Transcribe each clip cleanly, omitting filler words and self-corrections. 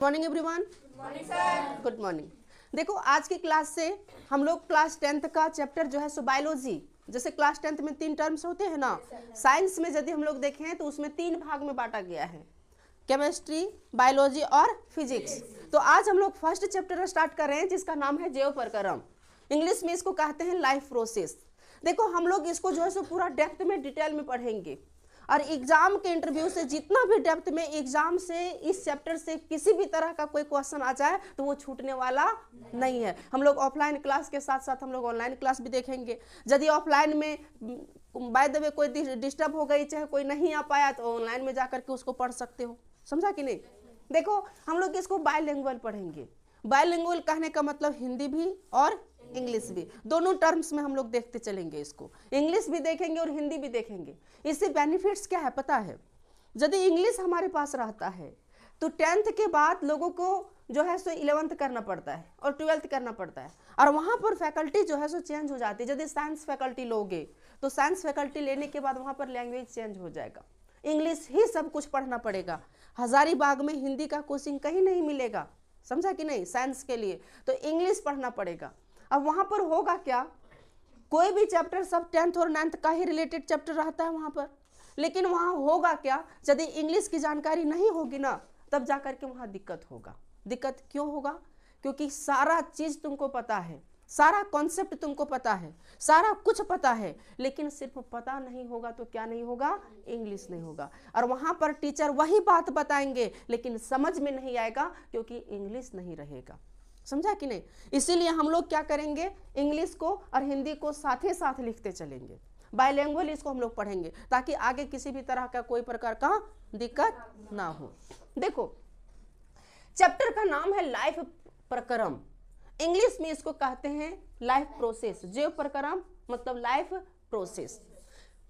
Morning everyone. Good morning. देखो आज की क्लास से हम लोग क्लास 10th का चैप्टर जो है सो बायोलॉजी, जैसे क्लास 10th में 3 टर्म्स होते हैं ना, साइंस में यदि हम लोग देखें तो उसमें 3 भाग में बांटा गया है, केमिस्ट्री, बायोलॉजी और फिजिक्स। तो आज हम लोग फर्स्ट चैप्टर स्टार्ट कर रहे हैं जिसका नाम है जैव प्रक्रम। इंग्लिश में इसको कहते हैं लाइफ प्रोसेस। देखो हम लोग इसको जो है सो पूरा डेप्थ में डिटेल में पढ़ेंगे और एग्जाम के इंटरव्यू से जितना भी डेप्थ में एग्जाम से इस चैप्टर से किसी भी तरह का कोई क्वेश्चन आ जाए तो वो छूटने वाला नहीं है। हम लोग ऑफलाइन क्लास के साथ साथ हम लोग ऑनलाइन क्लास भी देखेंगे। यदि ऑफलाइन में बाय द वे कोई डिस्टर्ब हो गई, चाहे कोई नहीं आ पाया, तो ऑनलाइन में जाकर के उसको पढ़ सकते हो। समझा कि नहीं? देखो हम लोग इसको बायलिंगुअल पढ़ेंगे। बायलिंगुअल कहने का मतलब हिंदी भी और इंग्लिश भी, दोनों टर्म्स में हम लोग देखते चलेंगे। इसको इंग्लिश भी देखेंगे और हिंदी भी देखेंगे। इससे बेनिफिट्स क्या है पता है? यदि इंग्लिश हमारे पास रहता है तो 10th के बाद लोगों को जो है सो 11th करना पड़ता है और 12th करना पड़ता है, और वहाँ पर फैकल्टी जो है सो चेंज हो जाती है। यदि साइंस फैकल्टी लोगे तो साइंस फैकल्टी लेने के बाद वहाँ पर लैंग्वेज चेंज हो जाएगा, इंग्लिश ही सब कुछ पढ़ना पड़ेगा। हजारीबाग में हिंदी का कोचिंग कहीं नहीं मिलेगा, समझा कि नहीं? साइंस के लिए तो इंग्लिश पढ़ना पड़ेगा। अब वहाँ पर होगा क्या, कोई भी चैप्टर सब 10th और 9th का ही रिलेटेड चैप्टर रहता है वहाँ पर, लेकिन वहाँ होगा क्या, यदि इंग्लिश की जानकारी नहीं होगी ना तब जाकर के वहाँ दिक्कत होगा। दिक्कत क्यों होगा? क्योंकि सारा चीज़ तुमको पता है, सारा कॉन्सेप्ट तुमको पता है, सारा कुछ पता है, लेकिन सिर्फ पता नहीं होगा तो क्या नहीं होगा? इंग्लिश नहीं होगा। और वहाँ पर टीचर वही बात बताएंगे लेकिन समझ में नहीं आएगा क्योंकि इंग्लिश नहीं रहेगा। समझा कि नहीं? इसीलिए हम लोग क्या करेंगे, इंग्लिश को और हिंदी को साथ ही साथ लिखते चलेंगे। बायलिंगुअल इसको हम लोग पढ़ेंगे ताकि आगे किसी भी तरह का कोई प्रकार का दिक्कत ना हो। देखो चैप्टर का नाम है लाइफ प्रक्रम। इंग्लिश में इसको कहते हैं लाइफ प्रोसेस। जैव प्रक्रम मतलब लाइफ प्रोसेस।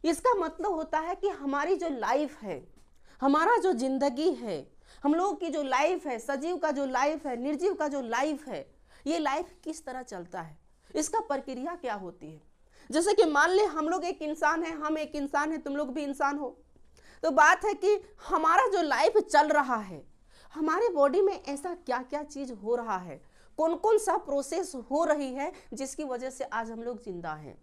इसका मतलब होता है कि हमारी जो लाइफ है, हमारा जो जिंदगी है, हम लोगों की जो लाइफ है, सजीव का जो लाइफ है, निर्जीव का जो लाइफ है, ये लाइफ किस तरह चलता है, इसका प्रक्रिया क्या होती है। जैसे कि मान ले हम लोग एक इंसान है, हम एक इंसान है, तुम लोग भी इंसान हो, तो बात है कि हमारा जो लाइफ चल रहा है, हमारे बॉडी में ऐसा क्या क्या चीज हो रहा है, कौन कौन सा प्रोसेस हो रही है जिसकी वजह से आज हम लोग जिंदा हैं,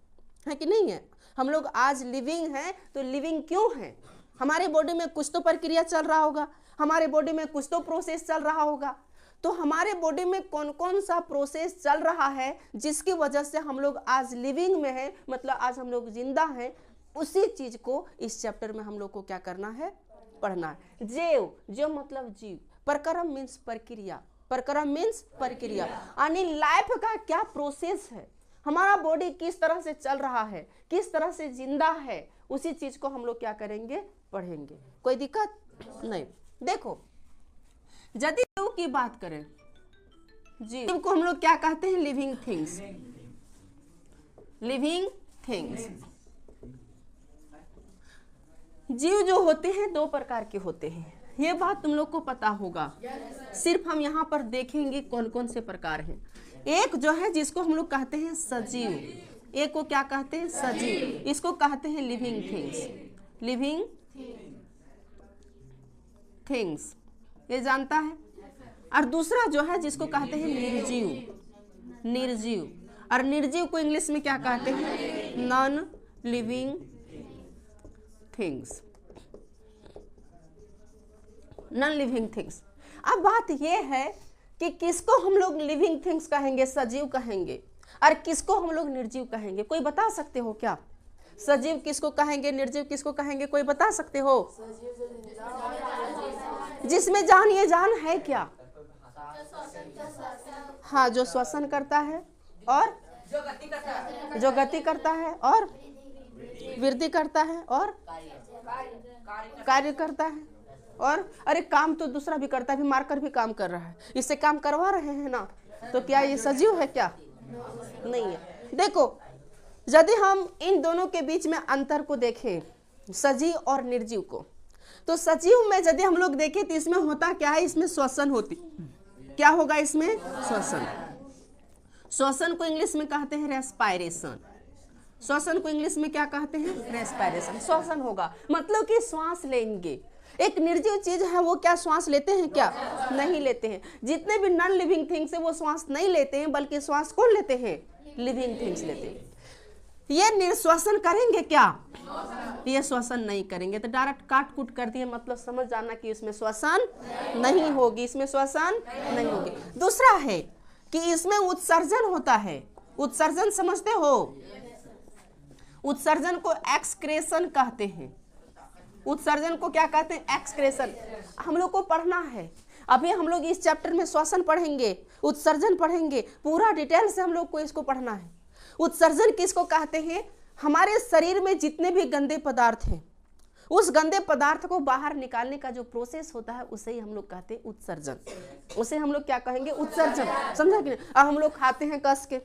है कि नहीं है? हम लोग आज लिविंग हैं, तो लिविंग क्यों है? हमारे बॉडी में कुछ तो प्रक्रिया चल रहा होगा, हमारे बॉडी में कुछ तो प्रोसेस चल रहा होगा। तो हमारे बॉडी में कौन कौन सा प्रोसेस चल रहा है जिसकी वजह से हम लोग आज लिविंग में हैं, मतलब आज हम लोग जिंदा हैं, उसी चीज को इस चैप्टर में हम लोग को क्या करना है? पढ़ना है। जैव, जैव मतलब जीव, प्रक्रम मीन्स प्रक्रिया, प्रक्रम मीन्स प्रक्रिया, यानी लाइफ का क्या प्रोसेस है, हमारा बॉडी किस तरह से चल रहा है, किस तरह से जिंदा है, उसी चीज को हम लोग क्या करेंगे? पढ़ेंगे। कोई दिक्कत नहीं। देखो यदि जीव की बात करें, जीव को हम लोग क्या कहते हैं? Living things. Living things. जीव जो होते हैं 2 प्रकार के होते हैं, ये बात तुम लोग को पता होगा। सिर्फ हम यहाँ पर देखेंगे कौन कौन से प्रकार हैं। एक जो है जिसको हम लोग कहते हैं सजीव, एक को क्या कहते हैं? सजीव। इसको कहते हैं लिविंग थिंग्स। लिविंग थिंग्स ये जानता है। और दूसरा जो है जिसको कहते हैं निर्जीव। निर्जीव, और निर्जीव को इंग्लिश में क्या कहते हैं? Non living things. Non living things. अब बात यह है कि किसको हम लोग लिविंग थिंग्स कहेंगे, सजीव कहेंगे, और किसको हम लोग निर्जीव कहेंगे? कोई बता सकते हो क्या? सजीव किसको कहेंगे, निर्जीव किसको कहेंगे? कोई बता सकते हो? जिसमें जान, ये जान है क्या? हाँ, जो श्वसन करता है और जो गति करता है और वृद्धि करता है और कार्य करता है, और अरे काम तो दूसरा भी करता है, भी मारकर भी काम कर रहा है, इससे काम करवा रहे हैं ना, तो क्या ये सजीव है? क्या नहीं है। देखो यदि हम इन दोनों के बीच में अंतर को देखें, सजीव और निर्जीव को, तो सजीव में यदि हम लोग देखें तो इसमें होता क्या है? इसमें श्वसन होती। क्या होगा इसमें? श्वसन। श्वसन को इंग्लिश में कहते हैं रेस्पायरेशन। श्वसन को इंग्लिश में क्या कहते हैं? रेस्पायरेशन। श्वसन होगा मतलब कि श्वास लेंगे, एक निर्जीव चीज है वो क्या श्वास लेते हैं? क्या नहीं लेते हैं। जितने भी नॉन लिविंग थिंग्स है वो श्वास नहीं लेते हैं, बल्कि श्वास कौन लेते हैं? लिविंग थिंग्स लेते हैं। ये निर्श्वासन करेंगे क्या? ये श्वसन नहीं करेंगे। तो डायरेक्ट काट कूट कर दिए, मतलब समझ जाना कि इसमें श्वसन नहीं होगी, इसमें श्वसन नहीं होगी। दूसरा है कि इसमें उत्सर्जन होता है। उत्सर्जन समझते हो? उत्सर्जन को एक्सक्रेशन कहते हैं। उत्सर्जन को क्या कहते हैं? एक्सक्रेशन। हम लोग को पढ़ना है, अभी हम लोग इस चैप्टर में श्वसन पढ़ेंगे, उत्सर्जन पढ़ेंगे, पूरा डिटेल से हम लोग को इसको पढ़ना है। उत्सर्जन किसको कहते हैं? हमारे शरीर में जितने भी गंदे पदार्थ हैं, उस गंदे पदार्थ को बाहर निकालने का जो प्रोसेस होता है उसे ही हम लोग कहते हैं उत्सर्जन। उसे हम लोग क्या कहेंगे? उत्सर्जन। समझा कि नहीं? अब हम लोग खाते हैं कस के,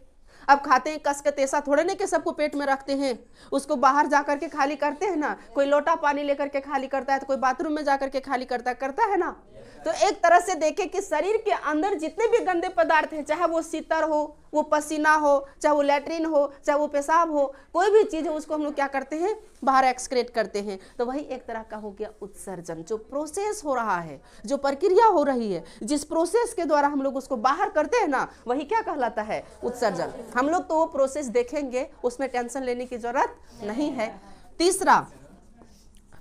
अब खाते हैं कस के तो ऐसा थोड़े नहीं कि सबको पेट में रखते हैं, उसको बाहर जाकर के खाली करते हैं ना। कोई लोटा पानी लेकर के खाली करता है, तो कोई बाथरूम में जाकर के खाली करता है ना। तो एक तरह से देखें कि शरीर के अंदर जितने भी गंदे पदार्थ हैं, चाहे वो सीतर हो, वो पसीना हो, चाहे वो लैट्रिन हो, चाहे वो पेशाब हो, कोई भी चीज हो, उसको हम लोग क्या करते हैं? बाहर एक्सक्रेट करते हैं। तो वही एक तरह का हो गया उत्सर्जन। जो प्रोसेस हो रहा है, जो प्रक्रिया हो रही है, जिस प्रोसेस के द्वारा हम लोग उसको बाहर करते हैं ना, वही क्या कहलाता है? उत्सर्जन। हम लोग तो वो प्रोसेस देखेंगे, उसमें टेंशन लेने की जरूरत नहीं है। तीसरा,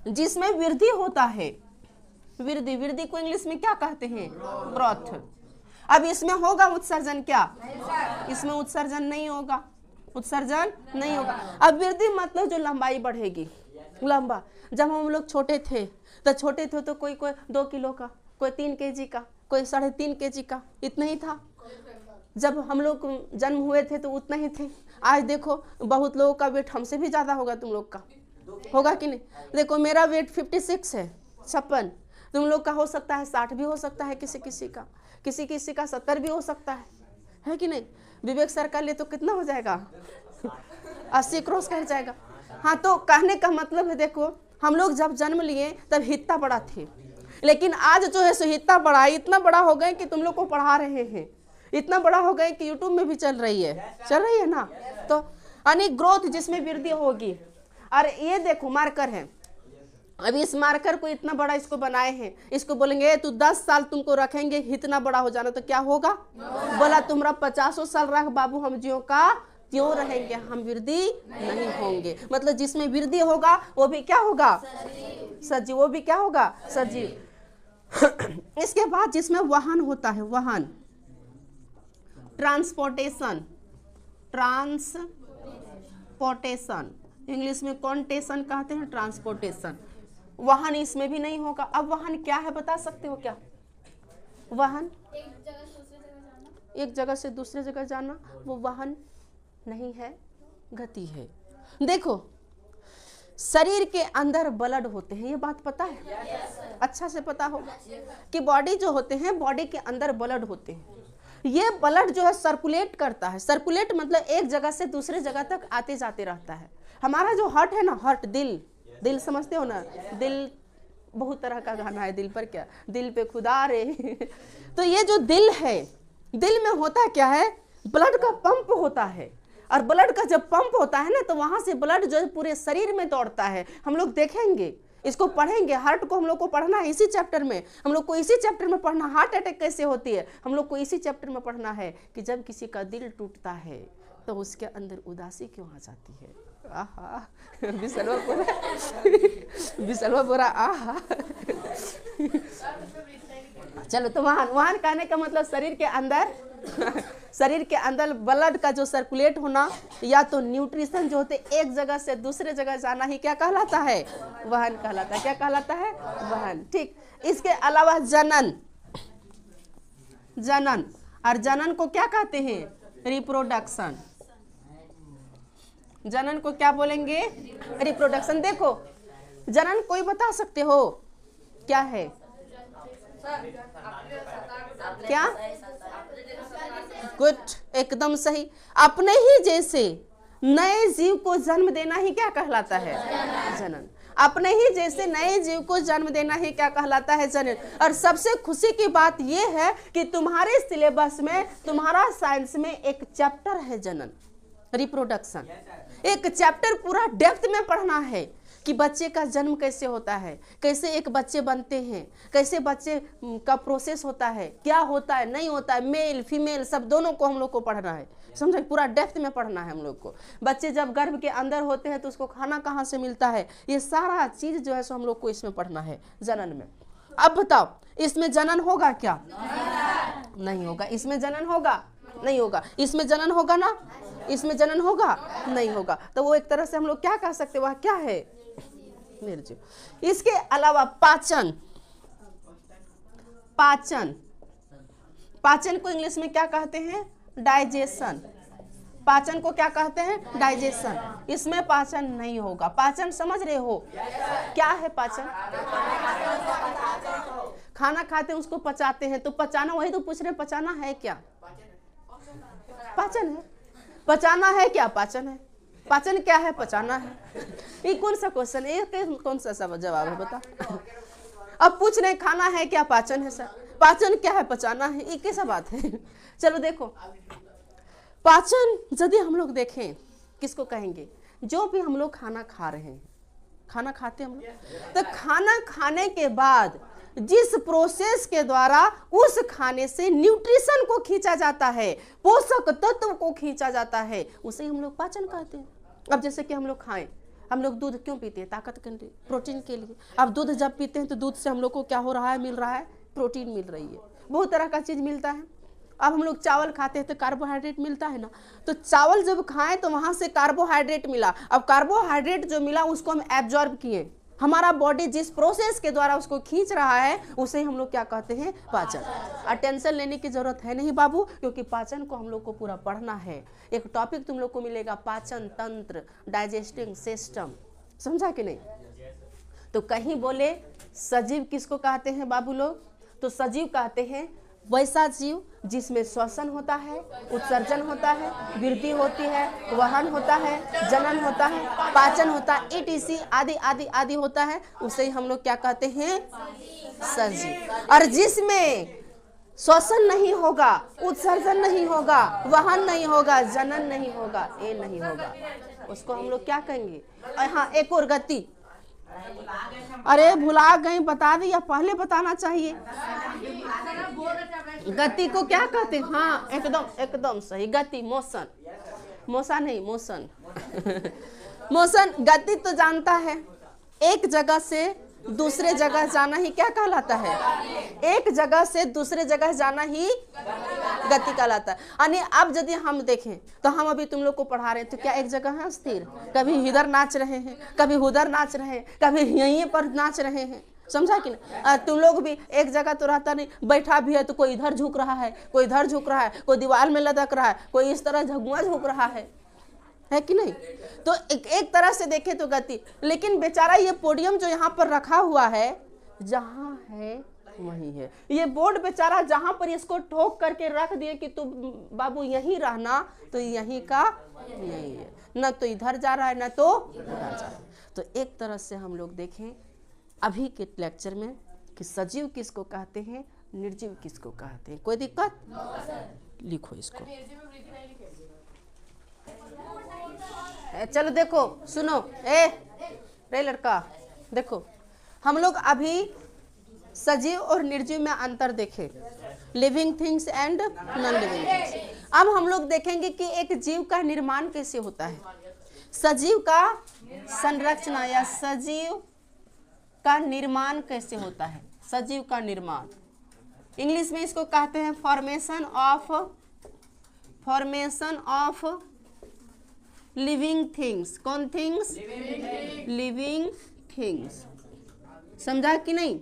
जिसमें वृद्धि होता है। वृद्धि, वृद्धि को इंग्लिश में क्या कहते हैं? ग्रोथ। अब इसमें होगा उत्सर्जन क्या? इसमें उत्सर्जन नहीं होगा, उत्सर्जन नहीं होगा। अब वृद्धि मतलब जो लंबाई बढ़ेगी, लंबा। जब हम लोग छोटे थे तो कोई 2 किलो का, कोई 3 kg का, कोई 3.5 kg का, इतना ही था। जब हम लोग जन्म हुए थे तो उतना ही थे। आज देखो बहुत लोगों का वेट हमसे भी ज्यादा होगा, तुम लोग का होगा कि नहीं? देखो मेरा वेट 56 है, 56। तुम लोग का हो सकता है 60 भी हो सकता है, किसी किसी का 70 भी हो सकता है कि नहीं? विवेक सर का लिए तो कितना हो जाएगा? 80 क्रॉस कर जाएगा। हाँ, तो कहने का मतलब है, देखो हम लोग जब जन्म लिए तब इतना बड़ा थे, लेकिन आज जो है सो इतना बड़ा, इतना बड़ा हो गए कि तुम लोग को पढ़ा रहे हैं, इतना बड़ा हो गए कि यूट्यूब में भी चल रही है ना। तो यानी ग्रोथ, जिसमें वृद्धि होगी। और ये देखो मार्कर है, अभी इस मार्कर को इतना बड़ा इसको बनाए हैं, इसको बोलेंगे तू 10 साल तुमको रखेंगे, इतना बड़ा हो जाना, तो क्या होगा? बोला तुम्हारा 50 साल रख बाबू, हम ज्यों का त्यों रहेंगे, हम वृद्धि नहीं होंगे। मतलब जिसमें वृद्धि होगा वो भी क्या होगा? सजीव। वो भी क्या होगा? सजीव। इसके बाद जिसमें वाहन होता है, वाहन, ट्रांसपोर्टेशन, इंग्लिश में कॉन्टेशन कहते हैं, ट्रांसपोर्टेशन। वाहन इसमें भी नहीं होगा। अब वाहन क्या है बता सकते हो क्या? वाहन एक जगह से दूसरे जगह जाना, वो वाहन नहीं है, गति है। देखो शरीर के अंदर ब्लड होते हैं, ये बात पता है? अच्छा से पता होगा कि बॉडी जो होते हैं, बॉडी के अंदर ब्लड होते हैं। ये ब्लड जो है सर्कुलेट करता है। सर्कुलेट मतलब एक जगह से दूसरे जगह तक आते जाते रहता है। हमारा जो हार्ट है ना, हार्ट, दिल समझते हो ना? दिल, बहुत तरह का गाना है दिल पर, क्या दिल पे खुदा रे। तो ये जो दिल है, दिल में होता क्या है? ब्लड का पंप होता है। और ब्लड का जब पंप होता है ना, तो वहां से ब्लड जो है पूरे शरीर में दौड़ता है। हम लोग देखेंगे, इसको पढ़ेंगे। हार्ट को हम लोग को पढ़ना है इसी चैप्टर में, हम लोग को इसी चैप्टर में पढ़ना। हार्ट अटैक कैसे होती है, हम लोग को इसी चैप्टर में पढ़ना है कि जब किसी का दिल टूटता है तो उसके अंदर उदासी क्यों आ जाती है। आहा, बिसलवा बोरा आहा। चलो, तो वाहन कहने का मतलब शरीर के अंदर ब्लड का जो सर्कुलेट होना, या तो न्यूट्रिशन जो होते एक जगह से दूसरे जगह जाना ही क्या कहलाता है? वाहन कहलाता है। क्या कहलाता है? वाहन। ठीक। इसके अलावा जनन, और जनन को क्या कहते हैं? रिप्रोडक्शन। जनन को क्या बोलेंगे? रिप्रोडक्शन। देखो जनन कोई बता सकते हो क्या है? क्या? गुड, एकदम सही। अपने ही जैसे नए जीव को जन्म देना ही क्या कहलाता है? जनन। अपने ही जैसे नए जीव को जन्म देना ही क्या कहलाता है? जनन। और सबसे खुशी की बात यह है कि तुम्हारे सिलेबस में, तुम्हारा साइंस में एक चैप्टर है जनन, रिप्रोडक्शन। एक चैप्टर पूरा डेप्थ में पढ़ना है कि बच्चे का जन्म कैसे होता है, कैसे एक बच्चे बनते हैं, कैसे बच्चे का प्रोसेस होता है, क्या होता है नहीं होता है, मेल फीमेल सब दोनों को हम लोग को पढ़ना है, समझे, पूरा डेप्थ में पढ़ना है हम लोग को। बच्चे जब गर्भ के अंदर होते हैं तो उसको खाना कहाँ से मिलता है, ये सारा चीज जो है सो हम लोग को इसमें पढ़ना है जनन में। अब बताओ इसमें जनन होगा क्या? नहीं होगा। इसमें जनन होगा? नहीं होगा। इसमें जनन होगा ना? इसमें जनन होगा? नहीं होगा। तो वो एक तरह से हम लोग क्या कह सकते, वह क्या है? निर्जीव। इसके अलावा पाचन, पाचन, पाचन को इंग्लिश में क्या कहते हैं? डाइजेशन। पाचन को क्या कहते हैं? डाइजेशन। इसमें पाचन नहीं होगा। पाचन समझ रहे हो क्या है पाचन? खाना खाते हैं उसको पचाते हैं, तो पचाना, वही तो पूछ रहे हैं, पचाना है क्या? पाचन है। पचाना है क्या? पाचन है। पाचन क्या है? पचाना है। ये कौन सा क्वेश्चन है? ये कौन सा जवाब है बता? अब पूछ रहे खाना है क्या? पाचन है सर। पाचन क्या है? पचाना है। ये कैसा बात है? चलो देखो, पाचन यदि हम लोग देखें किसको कहेंगे? जो भी हम लोग खाना खा रहे हैं, खाना खाते हैं हम लोग, तो खाना खाने के बाद जिस प्रोसेस के द्वारा उस खाने से न्यूट्रिशन को खींचा जाता है, पोषक तत्व को खींचा जाता है, उसे हम लोग पाचन कहते हैं। अब जैसे कि हम लोग खाएं, हम लोग दूध क्यों पीते हैं? ताकत के लिए, प्रोटीन के लिए। अब दूध जब पीते हैं तो दूध से हम लोग को क्या हो रहा है? मिल रहा है प्रोटीन, मिल रही है, बहुत तरह का चीज मिलता है। अब हम लोग चावल खाते हैं तो कार्बोहाइड्रेट मिलता है ना, तो चावल जब खाएं तो वहां से कार्बोहाइड्रेट मिला। अब कार्बोहाइड्रेट जो मिला उसको हम एब्जॉर्ब किए, हमारा बॉडी जिस प्रोसेस के द्वारा उसको खींच रहा है उसे हम लोग क्या कहते हैं? पाचन। अटेंशन लेने की जरूरत है नहीं बाबू, क्योंकि पाचन को हम लोग को पूरा पढ़ना है। एक टॉपिक तुम लोग को मिलेगा, पाचन तंत्र, डाइजेस्टिंग सिस्टम, समझा कि नहीं? तो कहीं बोले सजीव किसको कहते हैं बाबू लोग? तो सजीव कहते हैं वैसा जीव जिसमें श्वसन होता है, उत्सर्जन होता है, वृद्धि होती है, वहन होता है, जनन होता है, पाचन होता है, ईटीसी आदि आदि आदि होता है, उसे हम लोग क्या कहते हैं? सजीव। और जिसमें श्वसन नहीं होगा, उत्सर्जन नहीं होगा, वहन नहीं होगा, जनन नहीं होगा, ये नहीं होगा, उसको हम लोग क्या कहेंगे? हाँ, एक और गति। अरे भुला गए, बता दिया, पहले बताना चाहिए। गति को क्या कहते हैं? हाँ एकदम एकदम सही, गति, मोशन, मोशन नहीं, मोशन। मोशन, गति तो जानता है, एक जगह से दूसरे जगह जाना ही क्या कहलाता है? एक जगह से दूसरे जगह जाना ही गति कहलाता है। यानी अब यदि हम देखें तो हम अभी तुम लोग को पढ़ा रहे हैं तो क्या एक जगह है स्थिर? कभी इधर नाच रहे हैं, कभी उधर नाच रहे हैं, कभी यहीं पर नाच रहे हैं, समझा कि नहीं? तुम लोग भी एक जगह तो रहता नहीं, बैठा भी है तो कोई इधर झुक रहा है, कोई इधर झुक रहा है, कोई दीवार में लटक रहा है, कोई इस तरह झगुआ झुक रहा है कि नहीं? तो एक तरह से देखें तो गति। लेकिन बेचारा ये पोडियम जो यहाँ पर रखा हुआ है, जहाँ है वही है। ये बोर्ड बेचारा जहाँ पर इसको ठोक करके रख दिए कि तू बाबू यहीं रहना, तो यहीं का यही है, न तो इधर जा रहा है न तो उधर जा रहा है। तो एक तरह से हम लोग देखें अभी के लेक्चर में कि सजीव किसको कहते हैं, निर्जीव किसको कहते हैं। कोई दिक्कत? लिखो इसको। चलो देखो, सुनो, रे लड़का, देखो हम लोग अभी सजीव और निर्जीव में अंतर देखें, living things and non living things. अब हम लोग देखेंगे कि एक जीव का निर्माण कैसे होता है, सजीव का संरचना या सजीव का निर्माण कैसे होता है। सजीव का निर्माण इंग्लिश में इसको कहते हैं फॉर्मेशन ऑफ लिविंग थिंग्स। कौन थिंग्स? Living things. समझा कि नहीं?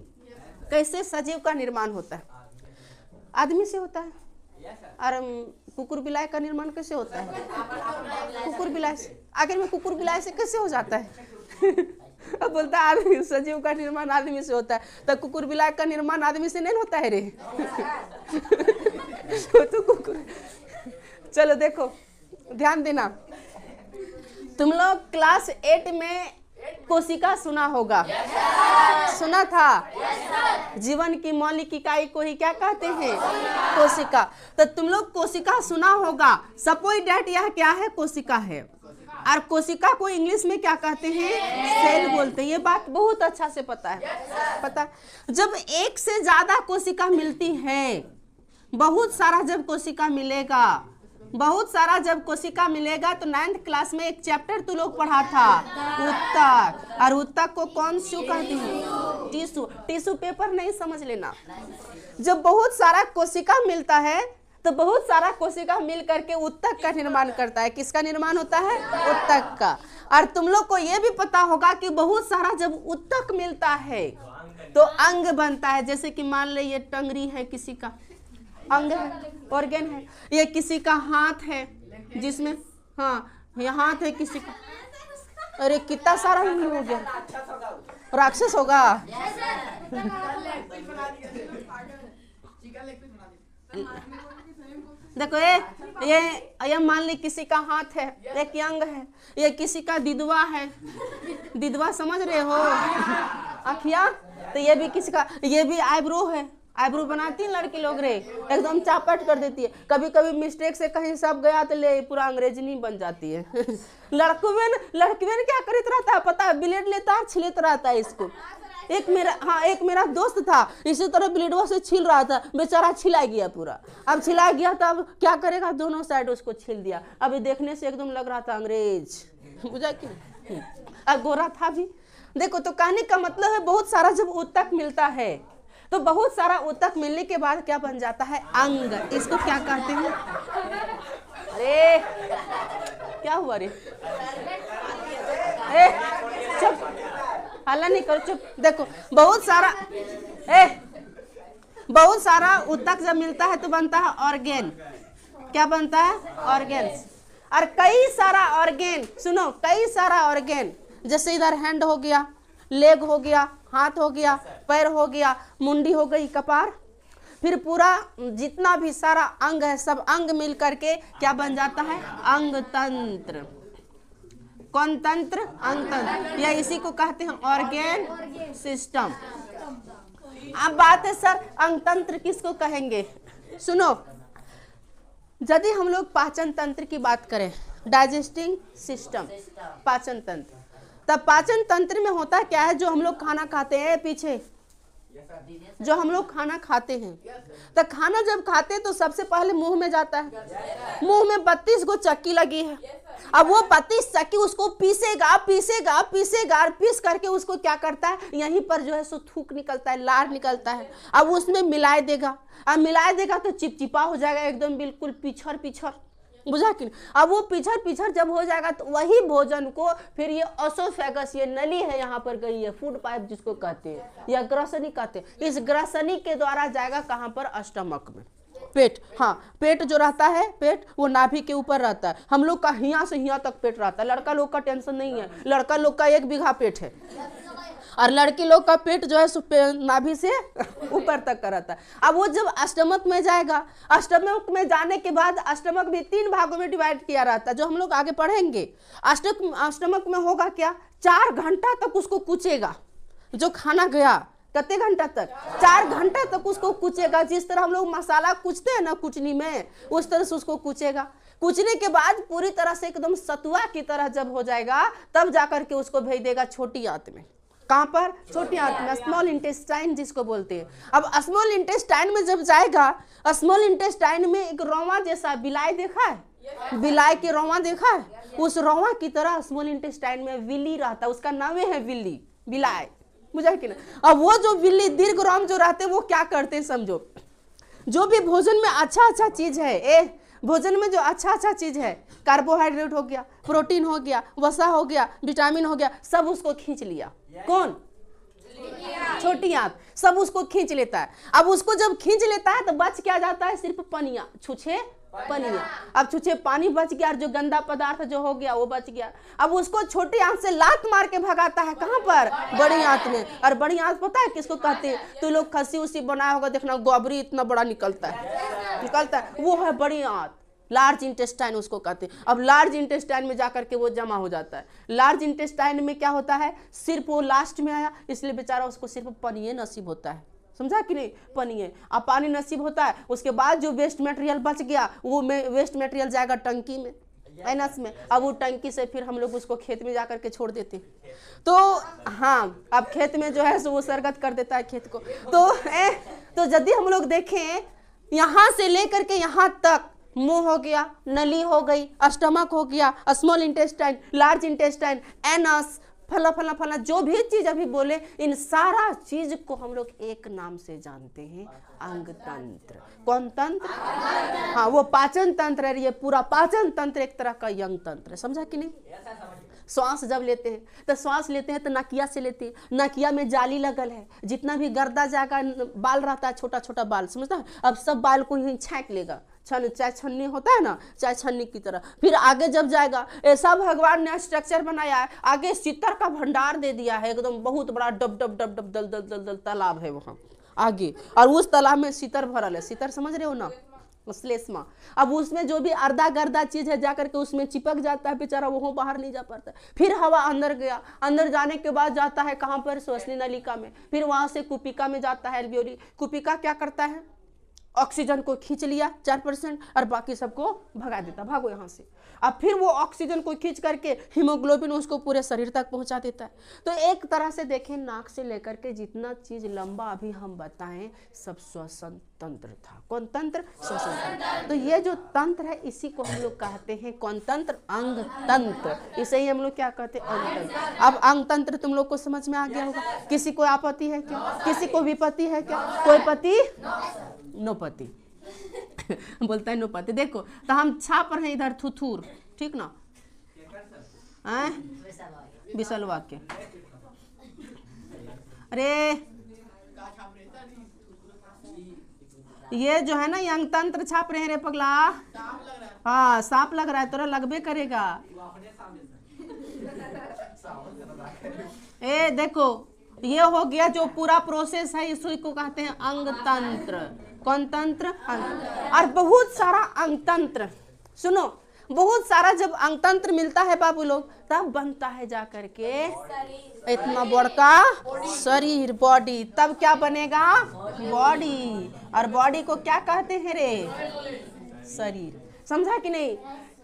कैसे सजीव का निर्माण होता है? आदमी से होता है। और कुकुर बिलाई का निर्माण कैसे होता है? कुकुर बिलाई से। आखिर में कुकुर बिलाई से कैसे हो जाता है? अब बोलता है आदमी, सजीव का निर्माण आदमी से होता है, तो कुकुर बिलाई का निर्माण आदमी से नहीं होता है रे। तो कुकुर। चलो देखो, ध्यान देना, तुम लोग क्लास 8 में कोशिका सुना होगा। सुना था? जीवन की मौलिक इकाई को ही क्या कहते हैं? कोशिका। तो तुम लोग कोशिका सुना होगा। सपोज दैट यह क्या है? कोशिका है। और कोशिका को इंग्लिश में क्या कहते हैं? सेल बोलते हैं। ये बात बहुत अच्छा से पता है। पता जब एक से ज्यादा कोशिका मिलती है, बहुत सारा जब कोशिका मिलेगा, बहुत सारा जब कोशिका मिलेगा, तो 9th क्लास में एक चैप्टर तू लोग पढ़ा था, उत्तक। और उत्तक को कौन सी कहती है? टिश्यू। टिश्यू पेपर नहीं समझ लेना। जब बहुत सारा कोशिका मिलता है तो बहुत सारा कोशिका मिल करके उत्तक का निर्माण करता है। किसका निर्माण होता है? उत्तक का। और तुम लोग को यह भी पता होगा कि बहुत सारा जब उत्तक मिलता है तो अंग बनता है। जैसे कि मान ले ये टंगरी है, किसी का अंग है, ऑर्गन है। ये किसी का हाथ है, जिसमें हाँ ये हाथ है किसी का। अरे कितना सारा अंग हो गया, राक्षस होगा। देखो ये मान ली किसी का हाथ है, एक अंग है। ये किसी का दिदवा है, दिदवा समझ रहे हो? अखिया। तो ये भी किसी का, ये भी आईब्रो है। आईब्रो बनाती है लड़की लोग रे, एकदम चापट कर देती है। कभी कभी मिस्टेक से कहीं सब गया तो ले पूरा अंग्रेजनी बन जाती है। लड़कियों क्या करते रहता है पता है? ब्लेड लेता है, छिलता रहता है इसको। एक मेरा दोस्त था, इसी तरह ब्लेडवा से छिल रहा था, बेचारा छिला गया पूरा। अब छिला गया तो अब क्या करेगा? दोनों साइड उसको छिल दिया। अभी देखने से एकदम लग रहा था अंग्रेज, बुझा क्यों? अब गोरा था भी। देखो, तो कहने का मतलब है बहुत सारा जब उत्तक मिलता है तो बहुत सारा उत्तक मिलने के बाद क्या बन जाता है? अंग। इसको क्या कहते हैं? अरे क्या हुआ रे? चुप, हल्ला नहीं करो, चुप। देखो बहुत सारा उत्तक जब मिलता है तो बनता है ऑर्गेन। क्या बनता है? ऑर्गेन्स। और कई सारा ऑर्गेन, सुनो, कई सारा ऑर्गेन, जैसे इधर हैंड हो गया, लेग हो गया, हाथ हो गया, पैर हो गया, मुंडी हो गई, कपार, फिर पूरा जितना भी सारा अंग है सब अंग मिल करके क्या बन जाता है? अंग तंत्र। कौन तंत्र? अंग तंत्र। या इसी को कहते हैं ऑर्गेन सिस्टम। अब बात है सर अंग तंत्र किसको कहेंगे? सुनो, यदि हम लोग पाचन तंत्र की बात करें, डाइजेस्टिंग सिस्टम, पाचन तंत्र, तब पाचन तंत्र में होता क्या है? जो हम लोग खाना खाते हैं, पीछे जो हम लोग खाना खाते हैं, तो खाना जब खाते हैं तो सबसे पहले मुंह में जाता है। मुंह में 32 गो चक्की लगी है। अब वो 32 चक्की उसको पीसेगा, पीस करके उसको क्या करता है? यहीं पर जो है सो थूक निकलता है, लार निकलता है। अब उसमें मिलाए देगा, अब मिलाए देगा तो चिपचिपा हो जाएगा, एकदम बिल्कुल पिछड़, बुझा कि? अब वो पिछड़ जब हो जाएगा तो वही भोजन को फिर ये ओसोफेगस, ये नली है यहाँ पर गई है, फूड पाइप जिसको कहते हैं, या ग्रसनी कहते हैं, इस ग्रसनी के द्वारा जाएगा कहाँ पर? स्टमक में, पेट। हाँ, पेट जो रहता है, पेट वो नाभि के ऊपर रहता है। हम लोग का हिया से हिया तक पेट रहता है। लड़का लोग का टेंशन नहीं है, लड़का लोग का 1 बीघा पेट है, और लड़की लोग का पेट जो है नाभि से ऊपर तक का रहता है। अब वो जब स्टमक में जाएगा, स्टमक में जाने के बाद स्टमक भी 3 भागों में डिवाइड किया रहता है, जो हम लोग आगे पढ़ेंगे। स्टमक में होगा क्या? 4 घंटा तक उसको कुचेगा। जो खाना गया कितने घंटा तक? 4 घंटा तक उसको कुचेगा। जिस तरह हम लोग मसाला कुचते हैं ना कुचनी में, उस तरह से उसको कुचेगा। कुचने के बाद पूरी तरह से एकदम सतुआ की तरह जब हो जाएगा, तब जाकर के उसको भेज देगा छोटी आंत में। कहाँ पर? छोटी आंत में, स्मॉल इंटेस्टाइन जिसको बोलते हैं। अब स्मॉल इंटेस्टाइन में जब जाएगा, स्मॉल इंटेस्टाइन में एक रौवा जैसा बिलाई देखा है? बिलाई के रौवा देखा है? उस रौवा की तरह स्मॉल इंटेस्टाइन में विली रहता है, उसका नाम है विली, बिलाई, बुझा कि ना? अब वो जो विली दीर्घ रोम जो रहते हैं वो क्या करते हैं समझो, जो भी भोजन में अच्छा चीज है, भोजन में जो अच्छा चीज है, कार्बोहाइड्रेट हो गया, प्रोटीन हो गया, वसा हो गया, विटामिन हो गया, सब उसको खींच लिया। कौन? छोटी आंत सब उसको खींच लेता है। अब उसको जब खींच लेता है तो बच क्या जाता है? सिर्फ पनिया, छुछे पनिया। अब छुछे पानी बच गया, और जो गंदा पदार्थ जो हो गया वो बच गया। अब उसको छोटी आंत से लात मार के भगाता है। कहाँ पर? बड़ी आंत में। और बड़ी आंत पता है किसको कहते हैं? तो लोग खस्सी उसी बनाया होगा, देखना गोबरी इतना बड़ा निकलता है, वो है बड़ी आंत, लार्ज इंटेस्टाइन उसको कहते हैं। अब लार्ज इंटेस्टाइन में जाकर के वो जमा हो जाता है। लार्ज इंटेस्टाइन में क्या होता है? सिर्फ वो लास्ट में आया, इसलिए बेचारा उसको सिर्फ पनिये नसीब होता है, समझा कि नहीं? पनिये, अब पानी नसीब होता है। उसके बाद जो वेस्ट मटेरियल बच गया, वो वेस्ट मटेरियल जाएगा टंकी में। एनस में। अब वो टंकी से फिर हम लोग उसको खेत में जाकर के छोड़ देते हैं। तो हाँ, अब खेत में जो है सो वो सरगत कर देता है खेत को। तो यदि हम लोग देखें यहाँ से लेकर के यहाँ तक, मुंह हो गया, नली हो गई, स्टमक हो गया, small intestine, large intestine, anus, फला फला फला, जो भी चीज अभी बोले, इन सारा चीज को हम लोग एक नाम से जानते हैं, अंग तंत्र। कौन तंत्र? हाँ, वो पाचन तंत्र है। ये पूरा पाचन तंत्र एक तरह का यंग तंत्र है, समझा कि नहीं? श्वास जब लेते हैं तो श्वास लेते हैं तो नाकिया से लेते हैं, नाकिया में जाली लगल है, जितना भी गर्दा जागा बाल रहता है, छोटा छोटा बाल, समझता है, अब सब बाल को यहीं छाँक लेगा, चाय छन्नी होता है ना, चाय छन्नी की तरह। फिर आगे जब जाएगा, ऐसा भगवान ने स्ट्रक्चर बनाया है, आगे सितर का भंडार दे दिया है, एकदम बहुत बड़ा डब डब डब डब दल दल दल दल तालाब है वहाँ आगे, और उस तालाब में सितर भरल है। सितर समझ रहे हो ना, श्लेष्मा। अब उसमें जो भी अर्धा गर्दा चीज है जाकर के उसमें चिपक जाता है बेचारा, वो बाहर नहीं जा पाता। फिर हवा अंदर गया, अंदर जाने के बाद जाता है कहाँ पर? श्वसनी नलिका में। फिर वहां से कुपिका में जाता है, एल्वियोली। कुपिका क्या करता है? ऑक्सीजन को खींच लिया 4% और बाकी सबको भगा देता, भागो यहाँ से। अब फिर वो ऑक्सीजन को खींच करके हीमोग्लोबिन उसको पूरे शरीर तक पहुंचा देता है। तो एक तरह से देखें, नाक से लेकर के जितना चीज लंबा अभी हम बताएं, सब श्वसन तंत्र था। कौन तंत्र? श्वसन तंत्र। तो ये जो तंत्र है इसी को हम लोग कहते हैं कौन तंत्र? अंग तंत्र। इसे ही हम लोग क्या कहते हैं? अंग तंत्र। अब अंग तंत्र तुम लोग को समझ में आ गया होगा। किसी को आपत्ति है क्या? किसी को विपत्ति है क्या? कोई पति? नो पति। बोलता है नो पति। देखो तो हम छाप रहे हैं इधर थुथुर, ठीक ना? विशल वाक्य। अरे ये जो है ना, अंग तंत्र छाप रहे हैं रे पगला। हाँ, सांप लग रहा है, तोरा लगबे करेगा। ए देखो, ये हो गया जो पूरा प्रोसेस है, इसी को कहते हैं अंग तंत्र। कौन तंत्र? अंग। और बहुत सारा अंग तंत्र, सुनो, बहुत सारा जब अंग तंत्र मिलता है बाबू लोग, तब बनता है जाकर के इतना बड़का शरीर, बॉडी। तब क्या बनेगा? बॉडी। और बॉडी को क्या कहते हैं रे? शरीर। समझा कि नहीं?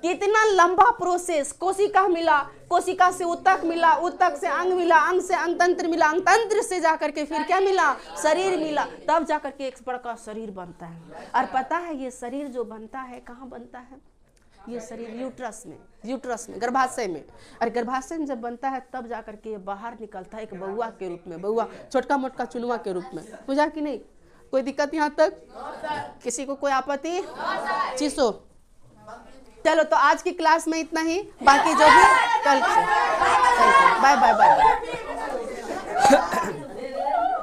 कितना लंबा प्रोसेस। कोशिका मिला, कोशिका से ऊतक मिला, ऊतक से अंग मिला, अंग से अंग तंत्र मिला, अंग तंत्र से जाकर के फिर क्या मिला? शरीर मिला। तब जाकर के एक बड़ा शरीर बनता है। और पता है ये शरीर जो बनता है कहाँ बनता है? ये शरीर यूट्रस में, यूट्रस में, गर्भाशय में। और गर्भाशय में जब बनता है तब जाकर के ये बाहर निकलता है एक बउआ के रूप में, बउआ छोटका मोटका चुनवा के रूप में। बुझा कि नहीं? कोई दिक्कत यहाँ तक? किसी को कोई आपत्ति? चीसो। चलो तो आज की क्लास में इतना ही, बाकी जो भी कल। Bye bye bye.